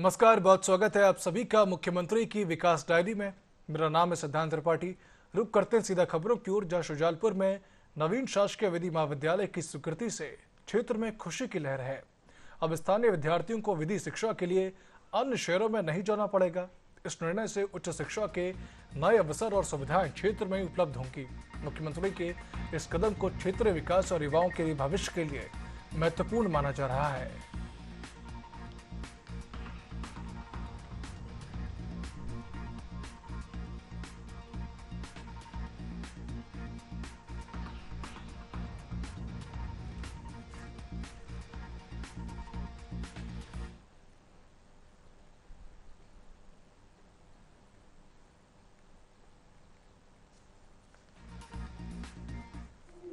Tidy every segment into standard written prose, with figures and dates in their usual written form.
नमस्कार, बहुत स्वागत है आप सभी का मुख्यमंत्री की विकास डायरी में। मेरा नाम है सिद्धांत त्रिपाठी। रुक करते हैं सीधा खबरों की ओर, जहां शुजालपुर में नवीन शासकीय विधि महाविद्यालय की स्वीकृति से क्षेत्र में खुशी की लहर है। अब स्थानीय विद्यार्थियों को विधि शिक्षा के लिए अन्य शहरों में नहीं जाना पड़ेगा। इस निर्णय से उच्च शिक्षा के नए अवसर और सुविधाएं क्षेत्र में उपलब्ध होंगी। मुख्यमंत्री के इस कदम को क्षेत्रीय विकास और युवाओं के लिए भविष्य के लिए महत्वपूर्ण माना जा रहा है।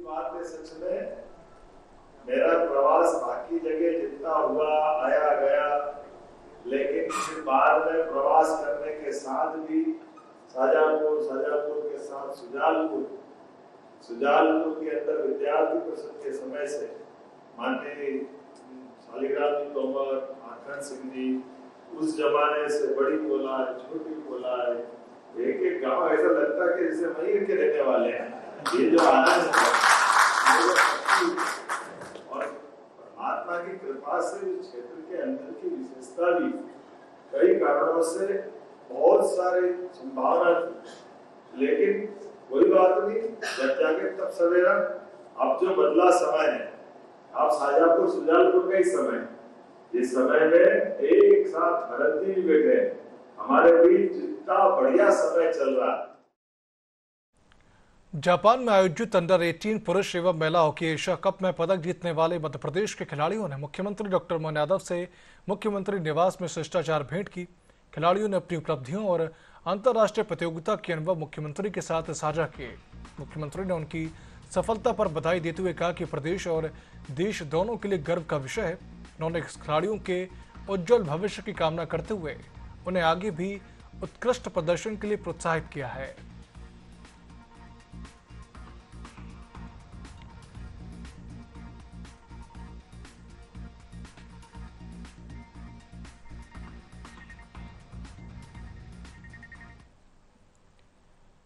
बात है, सच में मेरा प्रवास बाकी जगह जितना हुआ आया गया, लेकिन फिर बाद में प्रवास करने के साथ भी शाजापुर के साथ सुजालपुर के अंदर विद्यार्थी परिषद के समय से माननीय शालिग्राम जी तोमर, माखन सिंह जी, उस जमाने से बड़ी कोला, छोटी कोला, एक एक गांव ऐसा लगता है कि जैसे वहीं के रहने वाले हैं। ये जो आनंद है और परमात्मा की कृपा से इस क्षेत्र के अंदर की विशेषता भी कई कारणों से बहुत सारी संभावना थी, लेकिन कोई बात नहीं, जब जाके तब सवेरा। अब जो बदला समय है, अब शाजापुर सुजालपुर का ही समय, इस समय में एक साथ भरत जी भी बैठे, हमारे बीच इतना बढ़िया समय चल रहा है। जापान में आयोजित अंडर 18 पुरुष एवं महिला हॉकी एशिया कप में पदक जीतने वाले मध्य प्रदेश के खिलाड़ियों ने मुख्यमंत्री डॉक्टर मोहन यादव से मुख्यमंत्री निवास में शिष्टाचार भेंट की। खिलाड़ियों ने अपनी उपलब्धियों और अंतर्राष्ट्रीय प्रतियोगिता के अनुभव मुख्यमंत्री के साथ साझा किए। मुख्यमंत्री ने उनकी सफलता पर बधाई देते हुए कहा कि प्रदेश और देश दोनों के लिए गर्व का विषय है। उन्होंने खिलाड़ियों के उज्जवल भविष्य की कामना करते हुए उन्हें आगे भी उत्कृष्ट प्रदर्शन के लिए प्रोत्साहित किया है।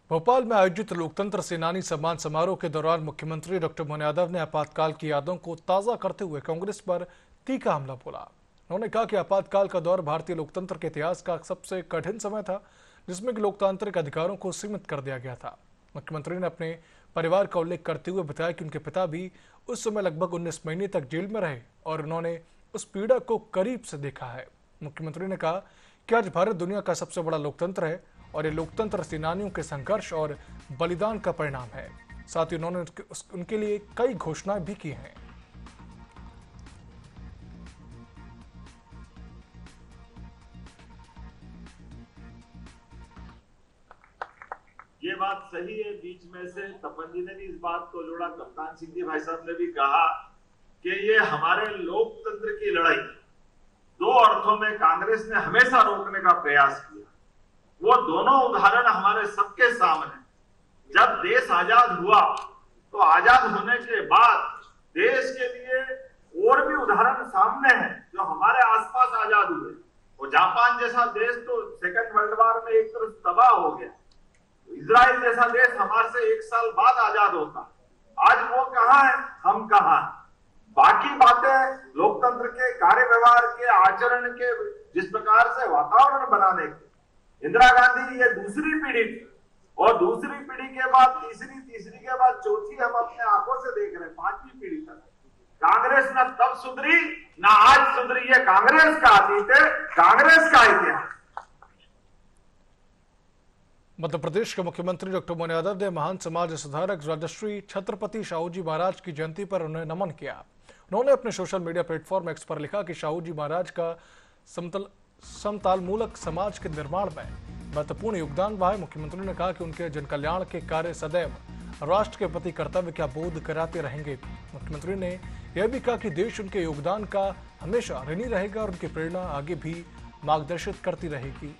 भोपाल में आयोजित लोकतंत्र सेनानी सम्मान समारोह के दौरान मुख्यमंत्री डॉक्टर मोहन यादव ने आपातकाल की यादों को ताज़ा करते हुए कांग्रेस पर तीखा हमला बोला। उन्होंने कहा कि आपातकाल का दौर भारतीय लोकतंत्र के इतिहास का सबसे कठिन समय था, जिसमें लोकतांत्रिक अधिकारों को सीमित कर दिया गया था। मुख्यमंत्री ने अपने परिवार का उल्लेख करते हुए बताया कि उनके पिता भी उस समय लगभग 19 महीने तक जेल में रहे और उन्होंने उस पीड़ा को करीब से देखा है। मुख्यमंत्री ने कहा कि आज भारत दुनिया का सबसे बड़ा लोकतंत्र है और ये लोकतंत्र सेनानियों के संघर्ष और बलिदान का परिणाम है। साथ ही उन्होंने उनके लिए कई घोषणाएं भी की हैं। ये बात सही है, बीच में से तपन जी ने भी इस बात को जोड़ा, कप्तान सिंह जी भाई साहब ने भी कहा कि ये हमारे लोकतंत्र की लड़ाई दो अर्थों में कांग्रेस ने हमेशा रोकने का प्रयास किया। वो दोनों उदाहरण हमारे सबके सामने। जब देश आजाद हुआ तो आजाद होने के बाद देश के लिए और भी उदाहरण सामने हैं जो हमारे आसपास आजाद हुए। वो जापान जैसा देश तो सेकंड वर्ल्ड वॉर में एक तरफ तबाह हो गया, इजराइल जैसा देश हमारे से 1 साल बाद आजाद होता। आज वो कहाँ है, हम कहाँ हैं। बाकी बातें लोकतंत्र के कार्य व्यवहार के आचरण के जिस प्रकार से वातावरण बनाने के, इंदिरा गांधी ये दूसरी पीढ़ी थी और दूसरी पीढ़ी के बाद तीसरी के बाद चौथी हम अपने आंखों से देख रहे हैं, 5वीं पीढ़ी तक। कांग्रेस न तब सुधरी न आज सुधरी। ये कांग्रेस का अतीत है, कांग्रेस का इतिहास। मध्य प्रदेश के मुख्यमंत्री डॉक्टर मोहन यादव ने महान समाज सुधारक राजश्री छत्रपति शाहू जी महाराज की जयंती पर उन्हें नमन किया। उन्होंने अपने सोशल मीडिया प्लेटफॉर्म एक्स पर लिखा कि शाहू जी महाराज का समतालमूलक समाज के निर्माण में महत्वपूर्ण योगदान रहा है। मुख्यमंत्री ने कहा कि उनके जनकल्याण के कार्य सदैव राष्ट्र के प्रति कर्तव्य का बोध कराते रहेंगे। मुख्यमंत्री ने यह भी कहा कि देश उनके योगदान का हमेशा ऋणी रहेगा और उनकी प्रेरणा आगे भी मार्गदर्शित करती रहेगी।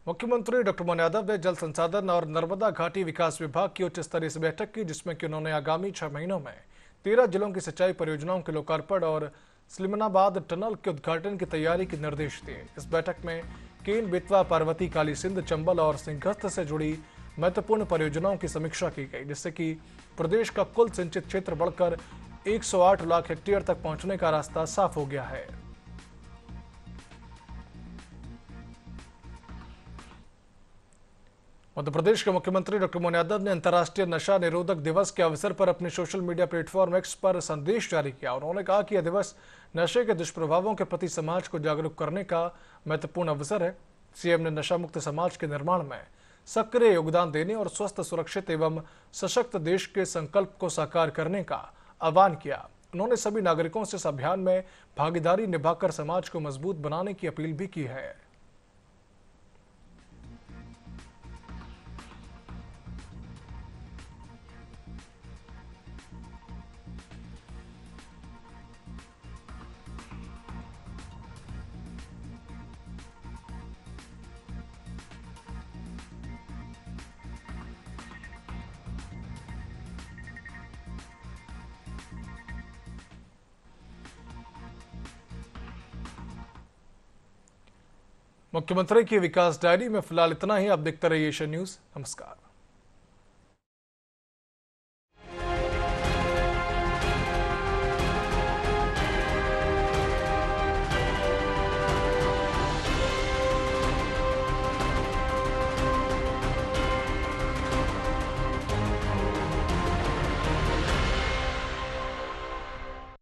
मुख्यमंत्री डॉक्टर मोहन यादव ने जल संसाधन और नर्मदा घाटी विकास विभाग की उच्च स्तरीय बैठक की, जिसमें कि उन्होंने आगामी 6 महीनों में 13 जिलों की सिंचाई परियोजनाओं के लोकार्पण और स्लिमनाबाद टनल के उद्घाटन की तैयारी के निर्देश दिए। इस बैठक में केन बेतवा, पार्वती, काली सिंध, चंबल और सिंहस्थ से जुड़ी महत्वपूर्ण परियोजनाओं की समीक्षा की गई, जिससे कि प्रदेश का कुल सिंचित क्षेत्र बढ़कर 108 लाख हेक्टेयर तक पहुंचने का रास्ता साफ हो गया है। मध्य प्रदेश के मुख्यमंत्री डॉक्टर मोहन यादव ने अंतर्राष्ट्रीय नशा निरोधक दिवस के अवसर पर अपने सोशल मीडिया प्लेटफॉर्म एक्स पर संदेश जारी किया। उन्होंने कहा कि यह दिवस नशे के दुष्प्रभावों के प्रति समाज को जागरूक करने का महत्वपूर्ण अवसर है। सीएम ने नशा मुक्त समाज के निर्माण में सक्रिय योगदान देने और स्वस्थ, सुरक्षित एवं सशक्त देश के संकल्प को साकार करने का आह्वान किया। उन्होंने सभी नागरिकों से इस अभियान में भागीदारी निभाकर समाज को मजबूत बनाने की अपील भी की है। मुख्यमंत्री की विकास डायरी में फिलहाल इतना ही। आप देखते रहिए एशियन न्यूज। नमस्कार।